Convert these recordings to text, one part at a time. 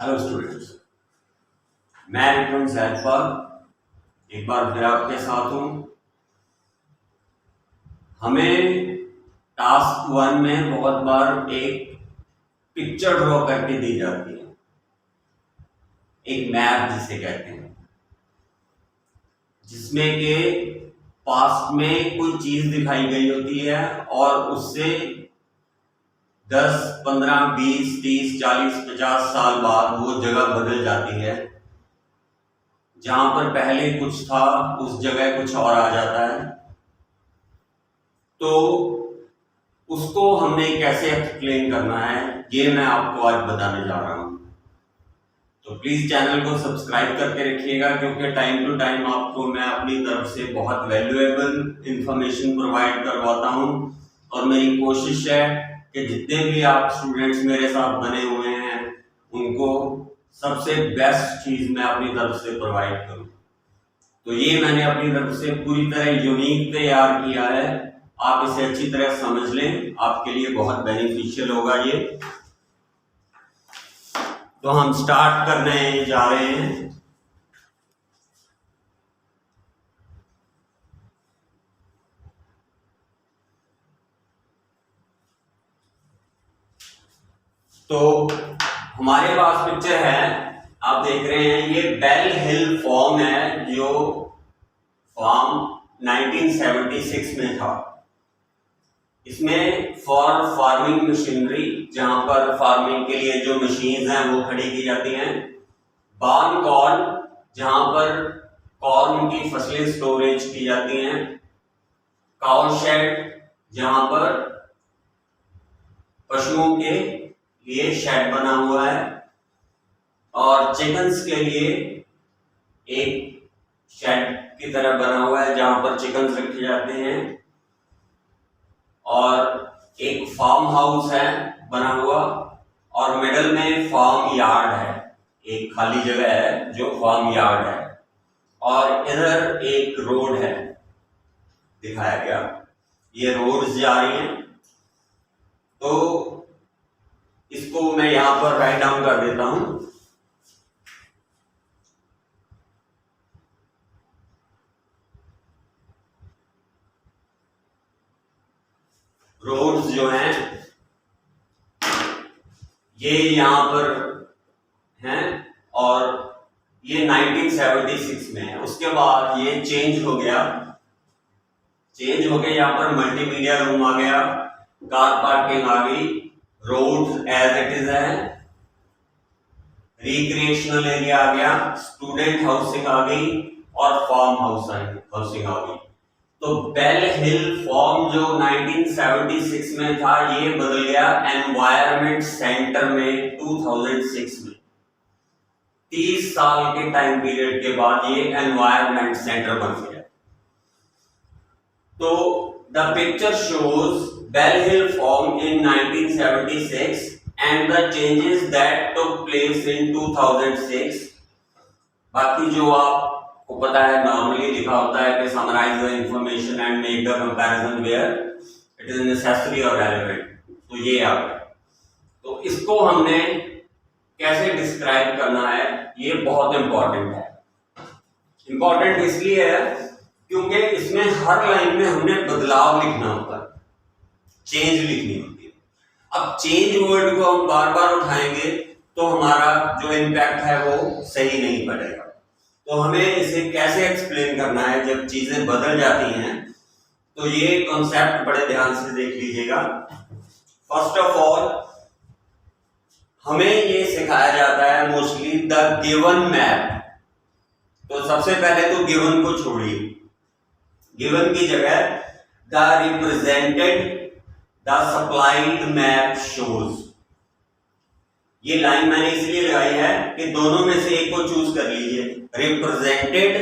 Hello students, मैं विक्रम सैजपाल एक बार फिर आपके साथ हूँ। हमें टास्क 1 में बहुत बार एक पिक्चर ड्रॉ करके दी जाती है, एक मैप जिसे कहते हैं, जिसमें के पास्ट में कोई चीज दिखाई गई होती है और उससे 10, 15, 20, 30, 40, 50 साल बाद वो जगह बदल जाती है। जहां पर पहले कुछ था उस जगह कुछ और आ जाता है। तो उसको हमने कैसे एक्सप्लेन करना है ये मैं आपको आज बताने जा रहा हूं। तो प्लीज चैनल को सब्सक्राइब करके रखिएगा, क्योंकि टाइम टू टाइम आपको मैं अपनी तरफ से बहुत वैल्यूएबल इंफॉर्मेशन प्रोवाइड करवाता हूं। और मेरी कोशिश है कि जितने भी आप स्टूडेंट्स मेरे साथ बने हुए हैं उनको सबसे बेस्ट चीज मैं अपनी तरफ से प्रोवाइड करूं। तो ये मैंने अपनी तरफ से पूरी तरह यूनिक तैयार किया है। आप इसे अच्छी तरह समझ लें, आपके लिए बहुत बेनिफिशियल होगा ये। तो हम स्टार्ट करने जा रहे हैं। तो हमारे पास पिक्चर है, आप देख रहे हैं, ये बेल हिल फॉर्म है जो फॉर्म 1976 में था। इसमें फॉर फार्मिंग मशीनरी, जहां पर फार्मिंग के लिए जो मशीन्स हैं वो खड़ी की जाती हैं। बार्न कॉर्न, जहां पर कॉर्न की फसलें स्टोरेज की जाती हैं। काउ शेड, जहां पर पशुओं के लिए शेड बना हुआ है। और चिकन्स के लिए एक शेड की तरह बना हुआ है जहां पर चिकन्स रखे जाते हैं। और एक फार्म हाउस है बना हुआ, और मिडल में फार्म यार्ड है, एक खाली जगह है जो फार्म यार्ड है। और इधर एक रोड है दिखाया गया, ये रोड्स जा रही हैं। तो इसको मैं यहां पर राइट डाउन कर देता हूं। रोड्स जो हैं ये यहां पर हैं, और ये 1976 में है। उसके बाद ये चेंज हो गया, यहाँ पर मल्टीमीडिया रूम आ गया, कार पार्किंग आ गई, रोड्स एज इट इज है, रिक्रिएशनल एरिया आ गया, स्टूडेंट हाउसिंग आ गई, और फार्म हाउसिंग आ गई। तो बेल हिल फॉर्म जो 1976 में था ये बदल गया एनवायरमेंट सेंटर में 2006 में। 30 साल के टाइम पीरियड के बाद ये एनवायरमेंट सेंटर बन गया। तो the picture shows Bell Hill farm in 1976 and the changes that took place in 2006। बाकी जो आपको पता है नॉर्मली लिखा होता है कि summarise the information and make the comparison where it is necessary और रेलेवेंट, तो ये आ गया। तो इसको हमने कैसे डिस्क्राइब करना है ये बहुत इंपॉर्टेंट है। इंपॉर्टेंट इसलिए है क्योंकि इसमें हर लाइन में हमने बदलाव लिखना होता है, चेंज लिखनी होती है। अब चेंज वर्ड को हम बार बार उठाएंगे तो हमारा जो इम्पैक्ट है वो सही नहीं पड़ेगा। तो हमें इसे कैसे एक्सप्लेन करना है जब चीजें बदल जाती हैं, तो ये कॉन्सेप्ट बड़े ध्यान से देख लीजिएगा। फर्स्ट ऑफ ऑल हमें ये सिखाया जाता है मोस्टली द गिवन मैप। तो सबसे पहले तो गिवन को छोड़िए, गिवन की जगह the represented the supplied map shows. ये लाइन मैंने इसलिए लगाई है कि दोनों में से एक को चूज कर लीजिए, रिप्रेजेंटेड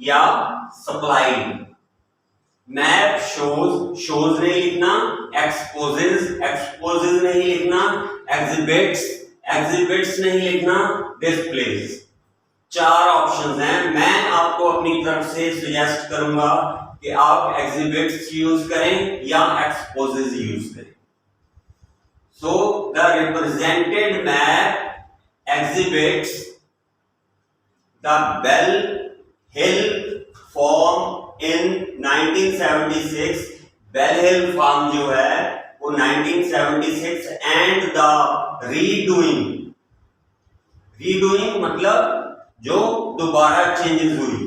या सप्लाइड। मैप शोज नहीं लिखना, एक्सपोजेज नहीं लिखना, एग्जिबिट्स नहीं लिखना, डिस्प्लेज। 4 ऑप्शंस हैं। मैं आपको अपनी तरफ से सजेस्ट करूंगा कि आप एग्जिबिट्स यूज करें या एक्सपोजेज यूज करें। So the represented map exhibits the Bell Hill Farm in 1976. Bell Hill Farm जो है वो 1976 and the redoing मतलब जो दोबारा चेंजेस हुई,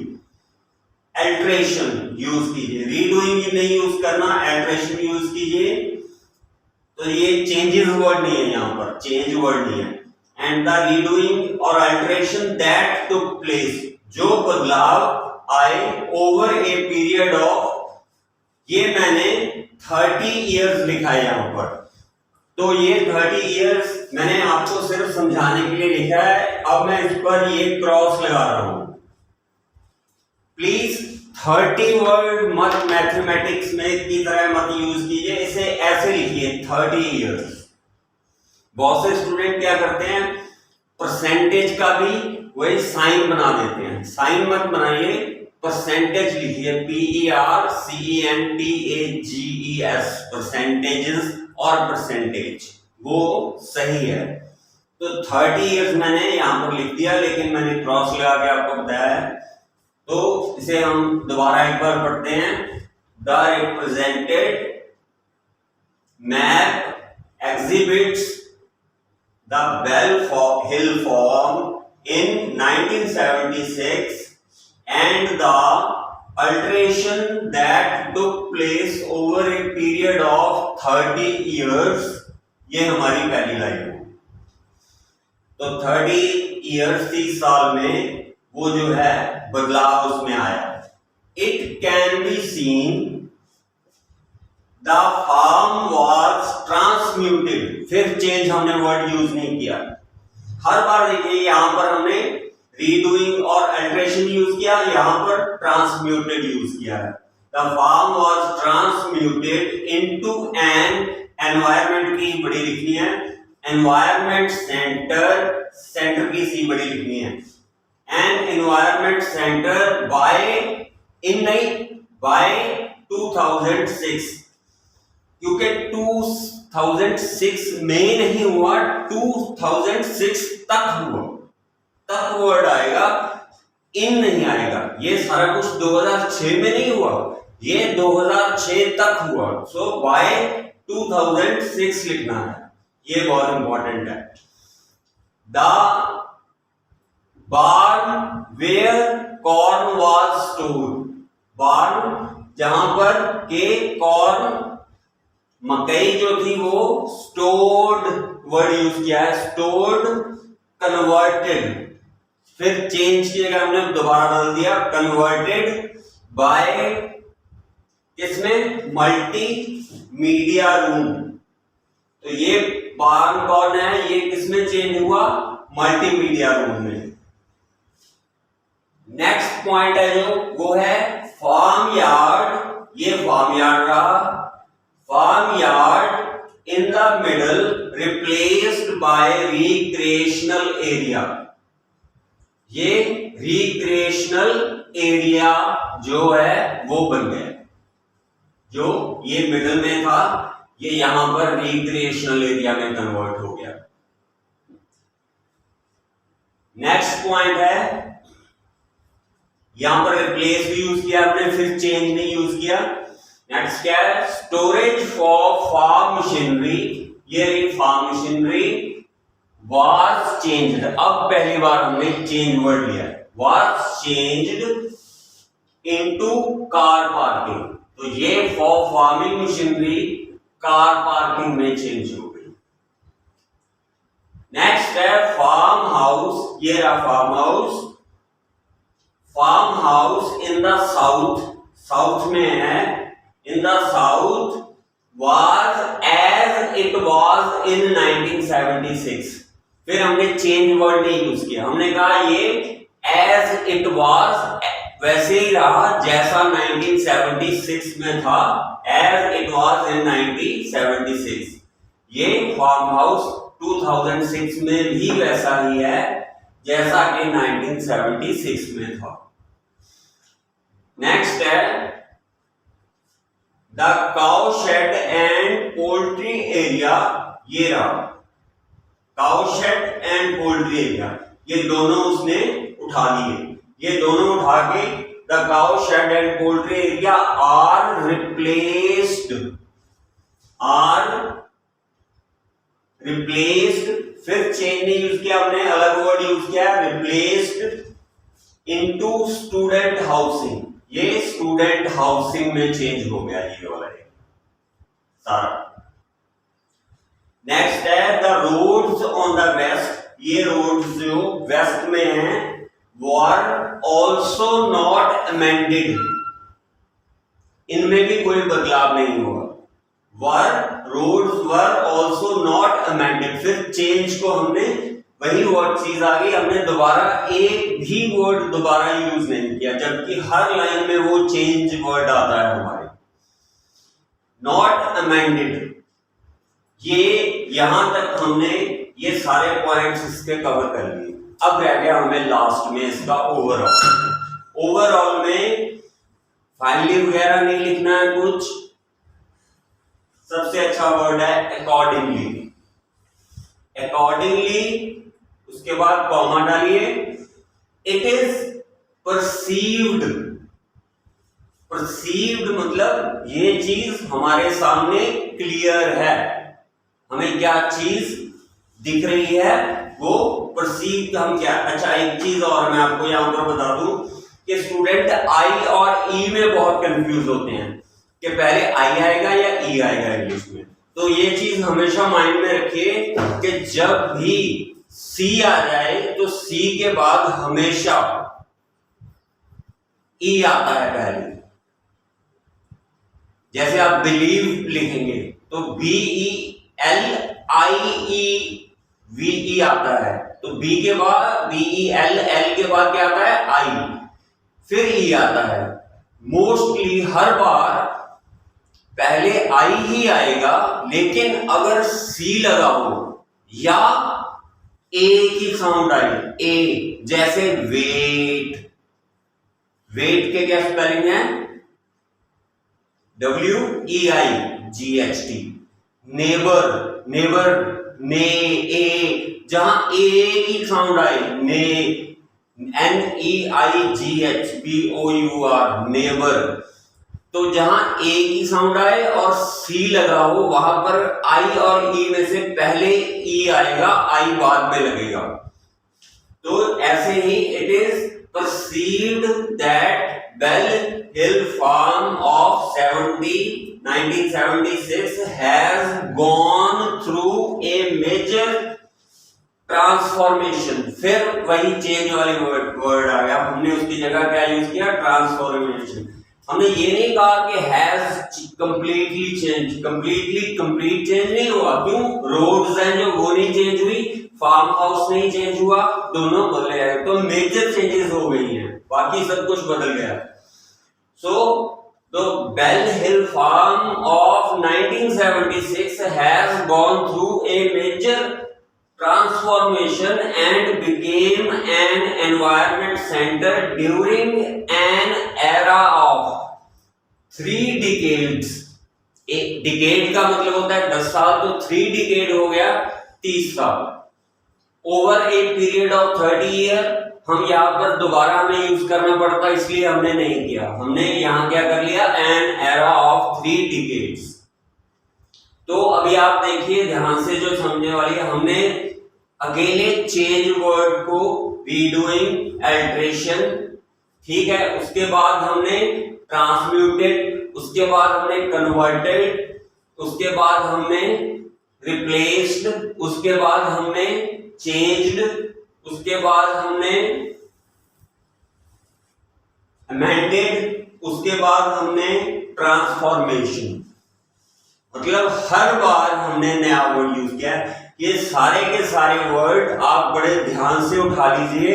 अल्ट्रेशन यूज कीजिए, रीडूइंग नहीं यूज करना, अल्ट्रेशन यूज कीजिए। तो ये चेंजेस वर्ड नहीं है, यहां पर चेंज वर्ड नहीं है। एंड द रीडूइंग और अल्ट्रेशन दैट टुक प्लेस, जो बदलाव आए ओवर ए पीरियड ऑफ, ये मैंने 30 इयर्स लिखा है यहां पर। तो ये 30 इयर्स मैंने आपको सिर्फ समझाने के लिए लिखा है। अब मैं इस पर ये क्रॉस लगा रहा हूं। प्लीज 30 वर्ड मत मैथमेटिक्स में की तरह मत यूज कीजिए, इसे ऐसे लिखिए 30 इयर्स। बहुत से स्टूडेंट क्या करते हैं, परसेंटेज का भी वही साइन बना देते हैं। साइन मत बनाइए, परसेंटेज लिखिए, PERCENTAGES, परसेंटेजेस और परसेंटेज, वो सही है। तो 30 इयर्स मैंने यहां पर लिख दिया, लेकिन मैंने क्रॉस लगा के आपको बताया है। तो इसे हम दोबारा एक बार पढ़ते हैं। The represented map exhibits the Bell Hill farm in 1976 and the alteration that took place over a period of 30 years, ये हमारी पहली लाइन है। तो 30 इयर्स 30 साल में वो जो है बदलाव उसमें आया। It can be seen the farm was transmuted, फिर चेंज हमने वर्ड यूज नहीं किया। हर बार देखिए यहां पर हमने रीडूइंग और अल्ट्रेशन यूज किया, यहां पर ट्रांसम्यूटेड यूज किया है। The farm was transmuted into an environment की बड़ी लिखनी है, एनवायरनमेंट सेंटर, सेंटर की सी बड़ी लिखनी है। एन एनवायरनमेंट सेंटर बाय 2006, क्योंकि 2006 में नहीं हुआ, 2006 तक हुआ, तक वर्ड आएगा, इन नहीं आएगा। ये सारा कुछ 2006 में नहीं हुआ, ये 2006 तक हुआ। सो बाय 2006 लिखना है, ये बहुत इंपॉर्टेंट है। द बार्न वेयर कॉर्न वाज स्टोर्ड, बार्न जहां पर के कॉर्न मकई जो थी वो स्टोर्ड वर्ड यूज किया है, स्टोर्ड कन्वर्टेड, फिर चेंज किया हमने, दोबारा बदल दिया, कन्वर्टेड बाय किसमें, मल्टी मीडिया रूम। तो ये बार्न कौन है, ये किसमें चेंज हुआ, मल्टीमीडिया रूम में। नेक्स्ट पॉइंट है जो वो है फार्म यार्ड, ये फार्म यार्ड रहा, farm yard in the middle replaced by recreational area, ये रिक्रिएशनल एरिया जो है वो बन गया, जो ये मिडल में था ये यहां पर रिक्रिएशनल एरिया में कन्वर्ट हो गया। नेक्स्ट पॉइंट है, यहां पर रिप्लेस भी यूज किया आपने, फिर चेंज नहीं यूज किया। नेक्स्ट क्या है, स्टोरेज फॉर फार्म मशीनरी, ये रही फार्म मशीनरी, वाज चेंज्ड, अब पहली बार हमने चेंज वर्ड लिया, was changed into car parking, तो ये for farming machinery car parking में चेंज हो गई। नेक्स्ट है फार्म हाउस, ये रहा farm house, farm house in the south, south में है, in the south was as it was in 1976, फिर हमने चेंज वर्ड नहीं यूज किया, हमने कहा ये एज इट वाज वैसे ही रहा जैसा 1976 में था, एज इट वाज इन 1976। ये फार्म हाउस 2006 में भी वैसा ही है जैसा कि 1976 में था। नेक्स्ट है the cow shed and poultry area, ये रहा, cow shed and poultry area, ये दोनों उसने उठा लिए। ये दोनों उठा के the cow shed and poultry area are replaced, फिर चेंज नहीं यूज किया हमने, अलग वर्ड यूज किया, रिप्लेस्ड इनटू स्टूडेंट हाउसिंग। ये स्टूडेंट हाउसिंग में चेंज हो गया ये वाला सारा। नेक्स्ट है the roads on the west, ये रोड्स जो वेस्ट में हैं वर ऑल्सो नॉट अमेंडेड, इनमें भी कोई बदलाव नहीं हुआ। Roads were also not amended, फिर चेंज को हमने वही वर्ड चीज आ गई, हमने दोबारा एक भी वर्ड दोबारा यूज नहीं किया, जबकि हर लाइन में वो चेंज वर्ड आता है हमारे। नॉट अमेंडेड, ये यहां तक हमने ये सारे पॉइंट्स इसके कवर कर लिए। अब रह गया हमें लास्ट में इसका ओवरऑल में फाइनली वगैरह नहीं लिखना है कुछ। सबसे अच्छा वर्ड है अकॉर्डिंगली, उसके बाद कॉमा डालिए। इट इज परसीव्ड मतलब ये चीज हमारे सामने क्लियर है, हमें क्या चीज दिख रही है वो परसीव हम क्या। अच्छा एक चीज और मैं आपको यहां पर बता दूं कि स्टूडेंट आई और ई में बहुत कंफ्यूज होते हैं कि पहले आई आएगा या ई आएगा इंग्लिश में। तो ये चीज हमेशा माइंड में रखिए कि जब भी सी आ जाए तो सी के बाद हमेशा ई आता है पहले। जैसे आप बिलीव लिखेंगे तो BELIEVE आता है, तो बी के बाद BEL, एल के बाद क्या आता है आई, फिर ई आता है। मोस्टली हर बार पहले आई ही आएगा, लेकिन अगर सी लगा हो या ए की साउंड आई, ए जैसे वेट के क्या स्पेलिंग है WEIGHT। नेबर ने ए, जहां ए की साउंड आए ने NEIGHBOUR नेबर, तो जहां ए की साउंड आए और सी लगा हो वहां पर आई और ई में से पहले ई आएगा, आई बाद में लगेगा। तो ऐसे ही it is perceived that Bell Hill farm of 1976 has gone through a major transformation. फिर वही चेंज वाली वर्ड आ गया, हमने उसकी जगह क्या यूज किया, ट्रांसफॉर्मेशन। हमने ये नहीं कहा कि has completely change, complete change नहीं हुआ। क्यों? रोड्स हैं जो वो नहीं चेंज हुई, फार्म हाउस नहीं चेंज हुआ, दोनों बदले हैं। तो मेजर चेंजेस हो गई हैं, बाकी सब कुछ बदल गया। सो the Bell Hill farm of 1976 has gone through a major transformation and became an environment center during an era of 3 decades। एक डिकेड का मतलब होता है 10 साल, तो 3 डिकेड हो गया 30 साल। Over a period of 30 year, हम यहाँ पर दोबारा हमें यूज करना पड़ता, इसलिए हमने नहीं किया। हमने यहाँ क्या कर लिया, एन एरा ऑफ 3 डिकेड्स। तो अभी आप देखिए ध्यान से, जो समझने वाली है, हमने अकेले चेंज वर्ड को रीडूइंग, अल्टरेशन, ठीक है, उसके बाद हमने ट्रांसम्यूटेड, उसके बाद हमने कन्वर्टेड, उसके बाद हमने रिप्लेस्ड, उसके बाद हमने चेंज्ड, उसके बाद हमने अमेंडेड, उसके बाद हमने ट्रांसफॉर्मेशन। मतलब हर बार हमने नया वर्ड यूज किया। ये सारे के सारे वर्ड आप बड़े ध्यान से उठा लीजिए,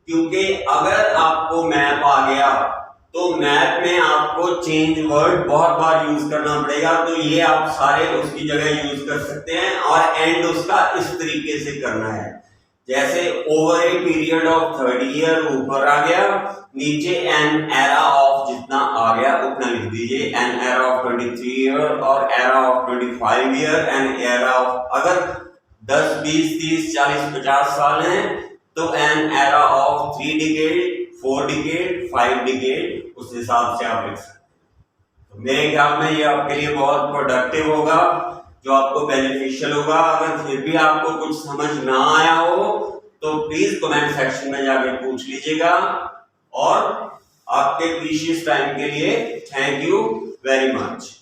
क्योंकि अगर आपको मैप आ गया तो मैप में आपको चेंज वर्ड बहुत बार यूज करना पड़ेगा। तो ये आप सारे उसकी जगह यूज कर सकते हैं, और एंड उसका इस तरीके से करना है, जैसे over a period of 30 year ऊपर आ गया, नीचे एन एरा ऑफ जितना आ गया उतना लिख दीजिए। एन एरा ऑफ 23 ईयर और era of 25 year, an era of, अगर 10, 20, 30, 40, 50 साल हैं तो an era of 3 decade, 4 decade, 5 decade, उस हिसाब से आप लिख सकते हैं। तो मेरे ख्याल में ये आपके लिए बहुत प्रोडक्टिव होगा, जो आपको बेनिफिशियल होगा। अगर फिर भी आपको कुछ समझ ना आया हो तो प्लीज कमेंट सेक्शन में जाके पूछ लीजिएगा। और आपके प्रीशियस टाइम के लिए थैंक यू वेरी मच।